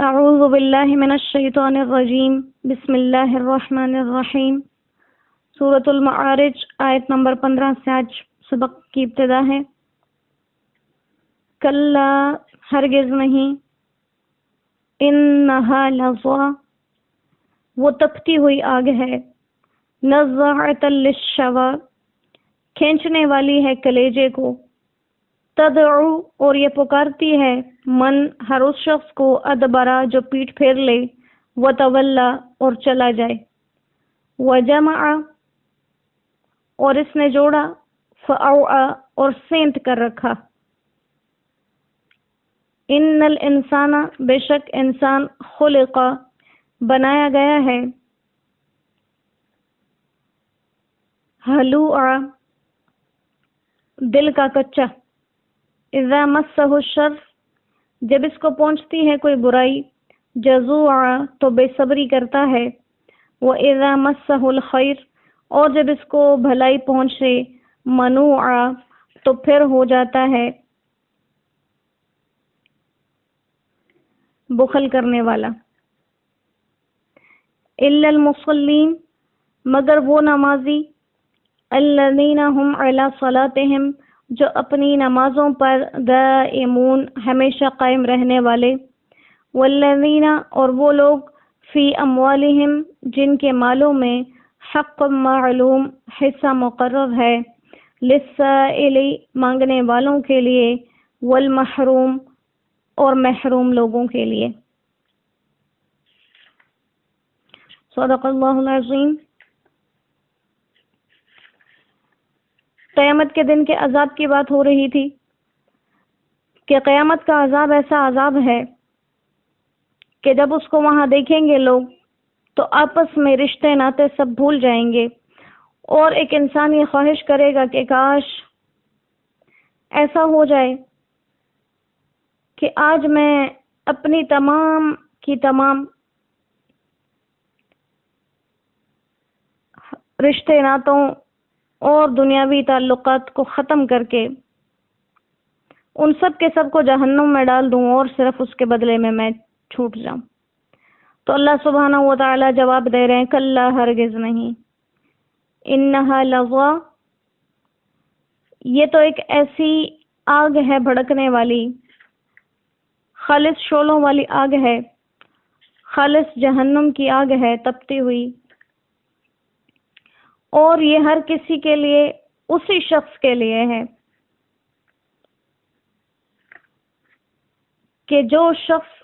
اعوذ باللہ من الشیطان الرجیم بسم اللہ الرحمن الرحیم۔ سورۃ المعارج آیت نمبر 15 سے آج سبق کی ابتدا ہے۔ کلا ہرگز نہیں، انہا لظیٰ وہ تپتی ہوئی آگ ہے، نزاعۃ للشویٰ کھینچنے والی ہے کلیجے کو، تدعو اور یہ پکارتی ہے، من ہر اس شخص کو، ادبرا جو پیٹھ پھیر لے، وتولا اور چلا جائے، وجمع اور اس نے جوڑا، فاوعى اور سینت کر رکھا۔ ان الانسان بے شک انسان، خلق بنایا گیا ہے، ہلوعا دل کا کچا، اذا مسہ الشر جب اس کو پہنچتی ہے کوئی برائی، جزوعا تو بے صبری کرتا ہے، وَإِذَا مَسَّهُ الْخَيْرُ اور جب اس کو بھلائی پہنچے، منوعا تو پھر ہو جاتا ہے بخل کرنے والا۔ إِلَّا الْمُصَلِّينَ مگر وہ نمازی، الَّذِينَ هُمْ عَلَى صَلَاتِهِمْ جو اپنی نمازوں پر دائمون ہمیشہ قائم رہنے والے، والذین اور وہ لوگ، فی اموالہم جن کے مالوں میں، حق معلوم حصہ مقرر ہے، للسائل مانگنے والوں کے لیے، والمحروم اور محروم لوگوں کے لیے۔ صدق اللہ العظیم۔ قیامت کے دن کے عذاب کی بات ہو رہی تھی کہ قیامت کا عذاب ایسا عذاب ہے کہ جب اس کو وہاں دیکھیں گے لوگ تو آپس میں رشتے ناتے سب بھول جائیں گے، اور ایک انسان یہ خواہش کرے گا کہ کاش ایسا ہو جائے کہ آج میں اپنی تمام کی تمام رشتے ناتوں اور دنیاوی تعلقات کو ختم کر کے ان سب کے سب کو جہنم میں ڈال دوں اور صرف اس کے بدلے میں چھوٹ جاؤں۔ تو اللہ سبحانہ و تعالی جواب دے رہے ہیں، کلا ہرگز نہیں، انہا لظیٰ یہ تو ایک ایسی آگ ہے بھڑکنے والی، خالص شعلوں والی آگ ہے، خالص جہنم کی آگ ہے تپتی ہوئی، اور یہ ہر کسی کے لیے، اسی شخص کے لیے ہے کہ جو شخص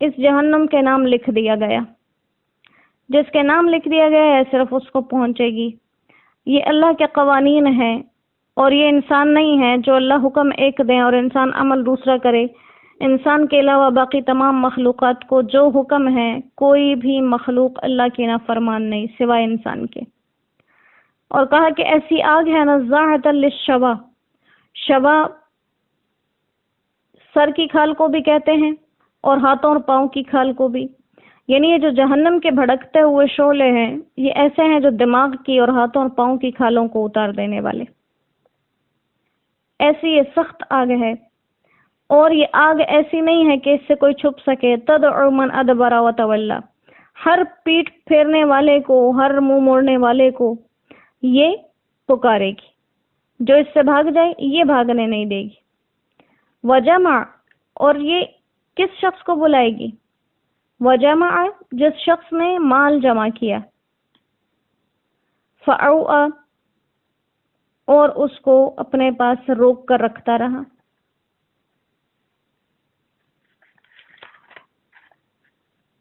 اس جہنم کے نام لکھ دیا گیا، جس کے نام لکھ دیا گیا ہے صرف اس کو پہنچے گی۔ یہ اللہ کے قوانین ہیں، اور یہ انسان نہیں ہے جو اللہ حکم ایک دیں اور انسان عمل دوسرا کرے۔ انسان کے علاوہ باقی تمام مخلوقات کو جو حکم ہے، کوئی بھی مخلوق اللہ کی نافرمان نہیں سوائے انسان کے۔ اور کہا کہ ایسی آگ ہے نزاعۃ للشویٰ، شوا سر کی کھال کو بھی کہتے ہیں اور ہاتھوں اور پاؤں کی کھال کو بھی، یعنی یہ جو جہنم کے بھڑکتے ہوئے شعلے ہیں یہ ایسے ہیں جو دماغ کی اور ہاتھوں اور پاؤں کی کھالوں کو اتار دینے والے، ایسی یہ سخت آگ ہے۔ اور یہ آگ ایسی نہیں ہے کہ اس سے کوئی چھپ سکے، تدعو من ادبر وتولا ہر پیٹھ پھیرنے والے کو، ہر منہ موڑنے والے کو یہ پکارے گی، جو اس سے بھاگ جائے یہ بھاگنے نہیں دے گی۔ وجمع اور یہ کس شخص کو بلائے گی؟ وجمع جس شخص نے مال جمع کیا، فاوعى اور اس کو اپنے پاس روک کر رکھتا رہا۔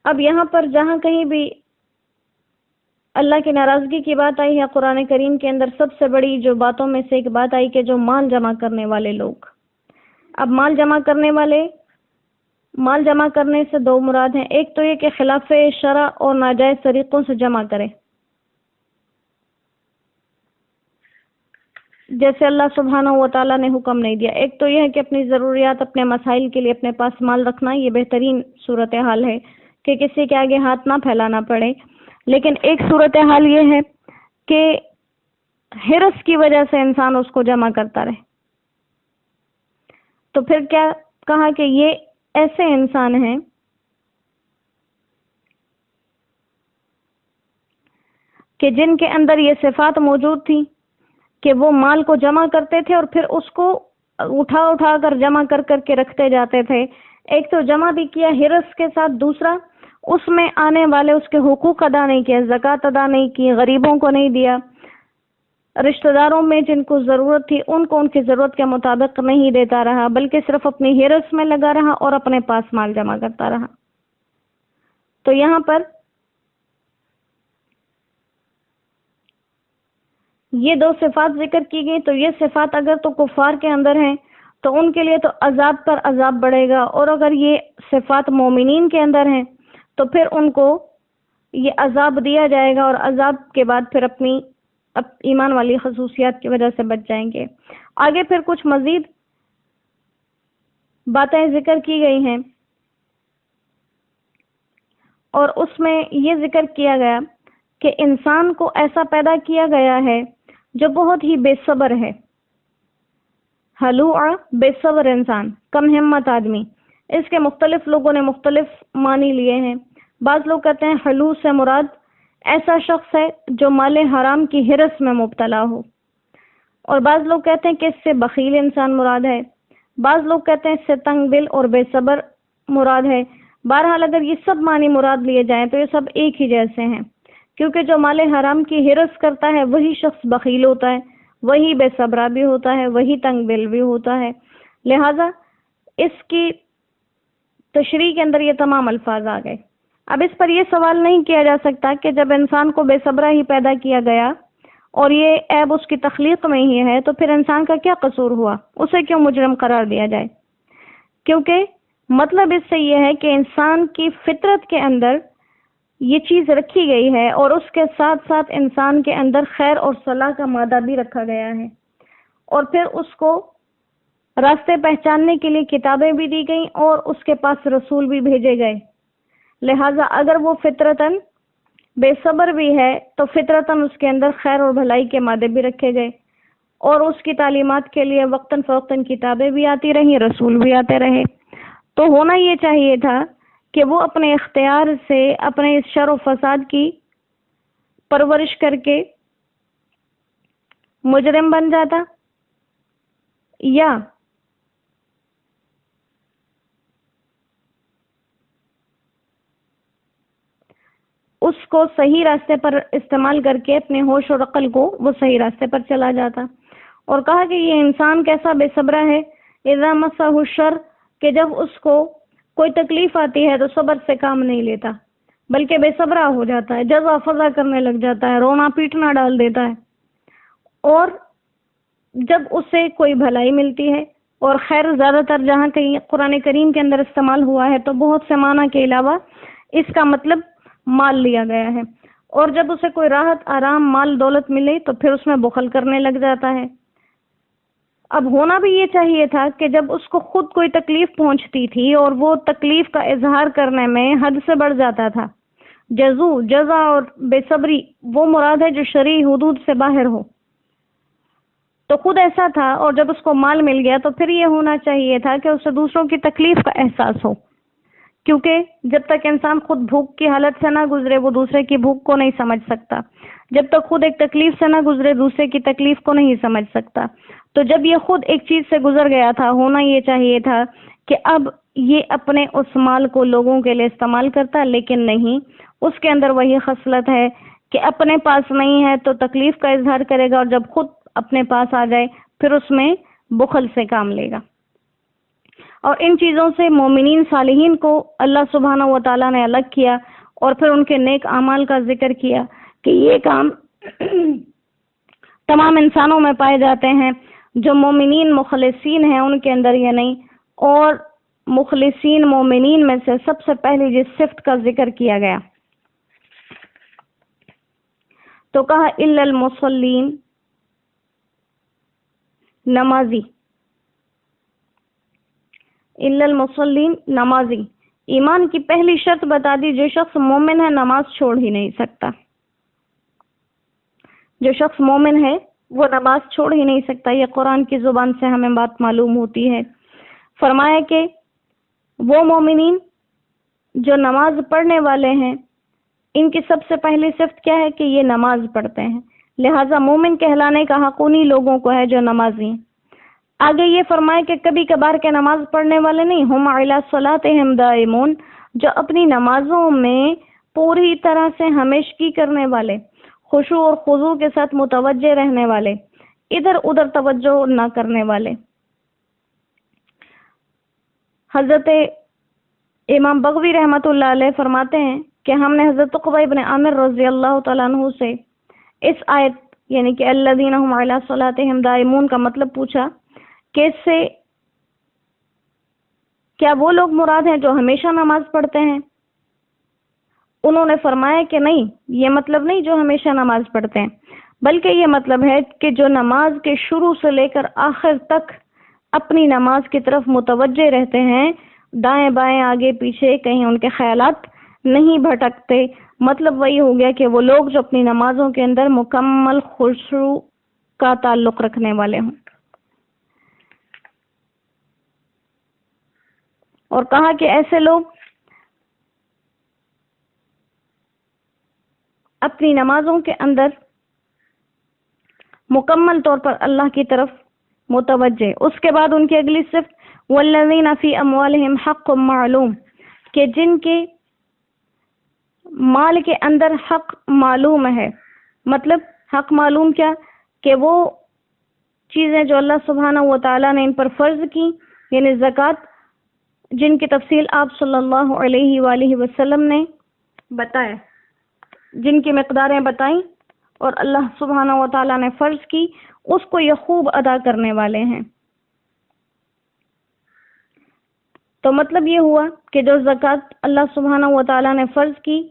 اب یہاں پر جہاں کہیں بھی اللہ کی ناراضگی کی بات آئی ہے قرآن کریم کے اندر، سب سے بڑی جو باتوں میں سے ایک بات آئی کہ جو مال جمع کرنے والے لوگ۔ اب مال جمع کرنے والے، مال جمع کرنے سے دو مراد ہیں، ایک تو یہ کہ خلاف شرع اور ناجائز طریقوں سے جمع کرے، جیسے اللہ سبحانہ و تعالیٰ نے حکم نہیں دیا۔ ایک تو یہ ہے کہ اپنی ضروریات، اپنے مسائل کے لیے اپنے پاس مال رکھنا، یہ بہترین صورتحال ہے کہ کسی کے آگے ہاتھ نہ پھیلانا پڑے۔ لیکن ایک صورتحال یہ ہے کہ حرص کی وجہ سے انسان اس کو جمع کرتا رہے، تو پھر کیا کہا کہ یہ ایسے انسان ہیں کہ جن کے اندر یہ صفات موجود تھی کہ وہ مال کو جمع کرتے تھے اور پھر اس کو اٹھا اٹھا کر جمع کر کر کے رکھتے جاتے تھے. ایک تو جمع بھی کیا حرص کے ساتھ، دوسرا اس میں آنے والے اس کے حقوق ادا نہیں کیا، زکوٰۃ ادا نہیں کی، غریبوں کو نہیں دیا، رشتہ داروں میں جن کو ضرورت تھی ان کو ان کی ضرورت کے مطابق نہیں دیتا رہا، بلکہ صرف اپنی حرص میں لگا رہا اور اپنے پاس مال جمع کرتا رہا. تو یہاں پر یہ دو صفات ذکر کی گئی. تو یہ صفات اگر تو کفار کے اندر ہیں تو ان کے لیے تو عذاب پر عذاب بڑھے گا، اور اگر یہ صفات مومنین کے اندر ہیں تو پھر ان کو یہ عذاب دیا جائے گا، اور عذاب کے بعد پھر اپنی ایمان والی خصوصیات کی وجہ سے بچ جائیں گے. آگے پھر کچھ مزید باتیں ذکر کی گئی ہیں، اور اس میں یہ ذکر کیا گیا کہ انسان کو ایسا پیدا کیا گیا ہے جو بہت ہی بے صبر ہے. ہلوع، بے صبر انسان، کم ہمت آدمی. اس کے مختلف لوگوں نے مختلف معنی لیے ہیں. بعض لوگ کہتے ہیں ہلوع سے مراد ایسا شخص ہے جو مال حرام کی ہرس میں مبتلا ہو، اور بعض لوگ کہتے ہیں کہ اس سے بخیل انسان مراد ہے، بعض لوگ کہتے ہیں اس سے تنگ دل اور بے صبر مراد ہے. بہرحال اگر یہ سب معنی مراد لیے جائیں تو یہ سب ایک ہی جیسے ہیں، کیونکہ جو مال حرام کی ہرس کرتا ہے وہی شخص بخیل ہوتا ہے، وہی بے صبرہ بھی ہوتا ہے، وہی تنگ دل بھی ہوتا ہے. لہذا اس کی تشریح کے اندر یہ تمام الفاظ آ گئے. اب اس پر یہ سوال نہیں کیا جا سکتا کہ جب انسان کو بے صبرہ ہی پیدا کیا گیا اور یہ عیب اس کی تخلیق میں ہی ہے تو پھر انسان کا کیا قصور ہوا، اسے کیوں مجرم قرار دیا جائے؟ کیونکہ مطلب اس سے یہ ہے کہ انسان کی فطرت کے اندر یہ چیز رکھی گئی ہے، اور اس کے ساتھ ساتھ انسان کے اندر خیر اور صلاح کا مادہ بھی رکھا گیا ہے، اور پھر اس کو راستے پہچاننے کے لیے کتابیں بھی دی گئیں اور اس کے پاس رسول بھی بھیجے گئے. لہٰذا اگر وہ فطرتاً بے صبر بھی ہے تو فطرتاً اس کے اندر خیر اور بھلائی کے مادے بھی رکھے گئے، اور اس کی تعلیمات کے لیے وقتاً فوقتاً کتابیں بھی آتی رہیں، رسول بھی آتے رہے. تو ہونا یہ چاہیے تھا کہ وہ اپنے اختیار سے اپنے اس شر و فساد کی پرورش کر کے مجرم بن جاتا، یا اس کو صحیح راستے پر استعمال کر کے اپنے ہوش اور عقل کو وہ صحیح راستے پر چلا جاتا. اور کہا کہ یہ انسان کیسا بے صبرہ ہے، اذا مسہ الشر، کہ جب اس کو کوئی تکلیف آتی ہے تو صبر سے کام نہیں لیتا بلکہ بے صبرہ ہو جاتا ہے، جزا فضا کرنے لگ جاتا ہے، رونا پیٹنا ڈال دیتا ہے. اور جب اسے کوئی بھلائی ملتی ہے، اور خیر زیادہ تر جہاں کہیں قرآن کریم کے اندر استعمال ہوا ہے تو بہت سے معنی کے علاوہ اس کا مطلب مال لیا گیا ہے، اور جب اسے کوئی راحت آرام مال دولت ملے تو پھر اس میں بخل کرنے لگ جاتا ہے. اب ہونا بھی یہ چاہیے تھا کہ جب اس کو خود کوئی تکلیف پہنچتی تھی اور وہ تکلیف کا اظہار کرنے میں حد سے بڑھ جاتا تھا، جزا اور بے صبری وہ مراد ہے جو شرعی حدود سے باہر ہو، تو خود ایسا تھا. اور جب اس کو مال مل گیا تو پھر یہ ہونا چاہیے تھا کہ اسے دوسروں کی تکلیف کا احساس ہو، کیونکہ جب تک انسان خود بھوک کی حالت سے نہ گزرے وہ دوسرے کی بھوک کو نہیں سمجھ سکتا، جب تک خود ایک تکلیف سے نہ گزرے دوسرے کی تکلیف کو نہیں سمجھ سکتا. تو جب یہ خود ایک چیز سے گزر گیا تھا، ہونا یہ چاہیے تھا کہ اب یہ اپنے اس مال کو لوگوں کے لیے استعمال کرتا، لیکن نہیں، اس کے اندر وہی خصلت ہے کہ اپنے پاس نہیں ہے تو تکلیف کا اظہار کرے گا، اور جب خود اپنے پاس آ جائے پھر اس میں بخل سے کام لے گا. اور ان چیزوں سے مومنین صالحین کو اللہ سبحانہ و تعالیٰ نے الگ کیا، اور پھر ان کے نیک اعمال کا ذکر کیا کہ یہ کام تمام انسانوں میں پائے جاتے ہیں، جو مومنین مخلصین ہیں ان کے اندر یہ نہیں. اور مخلصین مومنین میں سے سب سے پہلے جس صفت کا ذکر کیا گیا تو کہا الا المصلین، نمازی. الا المصلین، نمازی. ایمان کی پہلی شرط بتا دی، جو شخص مومن ہے نماز چھوڑ ہی نہیں سکتا. جو شخص مومن ہے وہ نماز چھوڑ ہی نہیں سکتا. یہ قرآن کی زبان سے ہمیں بات معلوم ہوتی ہے. فرمایا کہ وہ مومنین جو نماز پڑھنے والے ہیں ان کی سب سے پہلی صفت کیا ہے کہ یہ نماز پڑھتے ہیں، لہٰذا مومن کہلانے کا حق انہی لوگوں کو ہے جو نمازی ہیں۔ آگے یہ فرمایا کہ کبھی کبھار کے نماز پڑھنے والے نہیں، ہم علی صلاتہم دائمون، جو اپنی نمازوں میں پوری طرح سے ہمیشگی کرنے والے، خشوع اور خضوع کے ساتھ متوجہ رہنے والے، ادھر ادھر توجہ نہ کرنے والے۔ حضرت امام بغوی رحمۃ اللہ علیہ فرماتے ہیں کہ ہم نے حضرت عقبہ ابن عامر رضی اللہ تعالیٰ عنہ سے اس آیت یعنی کہ الذین هم علی صلاتہم دائمون کا مطلب پوچھا کہ اس سے کیا وہ لوگ مراد ہیں جو ہمیشہ نماز پڑھتے ہیں؟ انہوں نے فرمایا کہ نہیں، یہ مطلب نہیں جو ہمیشہ نماز پڑھتے ہیں، بلکہ یہ مطلب ہے کہ جو نماز کے شروع سے لے کر آخر تک اپنی نماز کی طرف متوجہ رہتے ہیں، دائیں بائیں آگے پیچھے کہیں ان کے خیالات نہیں بھٹکتے۔ مطلب وہی ہو گیا کہ وہ لوگ جو اپنی نمازوں کے اندر مکمل خشوع کا تعلق رکھنے والے ہوں۔ اور کہا کہ ایسے لوگ اپنی نمازوں کے اندر مکمل طور پر اللہ کی طرف متوجہ۔ اس کے بعد ان کی اگلی صفت والذین فی اموالہم حق معلوم، کہ جن کے مال کے اندر حق معلوم ہے۔ مطلب حق معلوم کیا؟ کہ وہ چیزیں جو اللہ سبحانہ و تعالیٰ نے ان پر فرض کی، یعنی زکوٰۃ، جن کی تفصیل آپ صلی اللہ علیہ وآلہ وسلم نے بتایا، جن کی مقداریں بتائیں اور اللہ سبحانہ و تعالیٰ نے فرض کی، اس کو یہ خوب ادا کرنے والے ہیں۔ تو مطلب یہ ہوا کہ جو زکوٰۃ اللہ سبحانہ و تعالیٰ نے فرض کی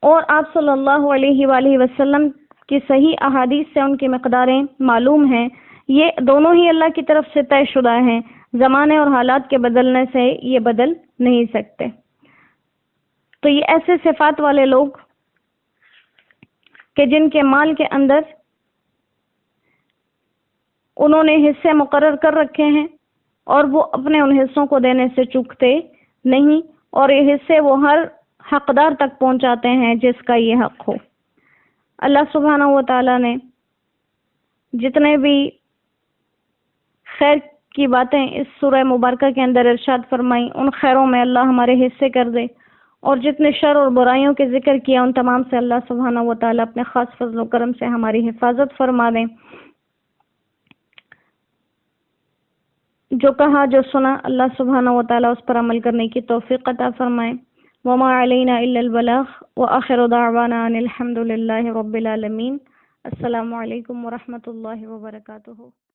اور آپ صلی اللہ علیہ وآلہ وسلم کی صحیح احادیث سے ان کی مقداریں معلوم ہیں، یہ دونوں ہی اللہ کی طرف سے طے شدہ ہیں، زمانے اور حالات کے بدلنے سے یہ بدل نہیں سکتے۔ تو یہ ایسے صفات والے لوگ کہ جن کے مال کے اندر انہوں نے حصے مقرر کر رکھے ہیں اور وہ اپنے ان حصوں کو دینے سے چوکتے نہیں، اور یہ حصے وہ ہر حقدار تک پہنچاتے ہیں جس کا یہ حق ہو۔ اللہ سبحانہ و تعالیٰ نے جتنے بھی خیر کی باتیں اس سورہ مبارکہ کے اندر ارشاد فرمائیں، ان خیروں میں اللہ ہمارے حصے کر دے، اور جتنے شر اور برائیوں کے ذکر کیا ان تمام سے اللہ سبحانہ و تعالیٰ اپنے خاص فضل و کرم سے ہماری حفاظت فرما دیں۔ جو کہا جو سنا اللہ سبحانہ و تعالیٰ اس پر عمل کرنے کی توفیق عطا فرمائے۔ وما علینا الا البلاغ وآخر دعوانا ان الحمد للہ رب العالمین۔ السلام علیکم ورحمۃ اللہ وبرکاتہ۔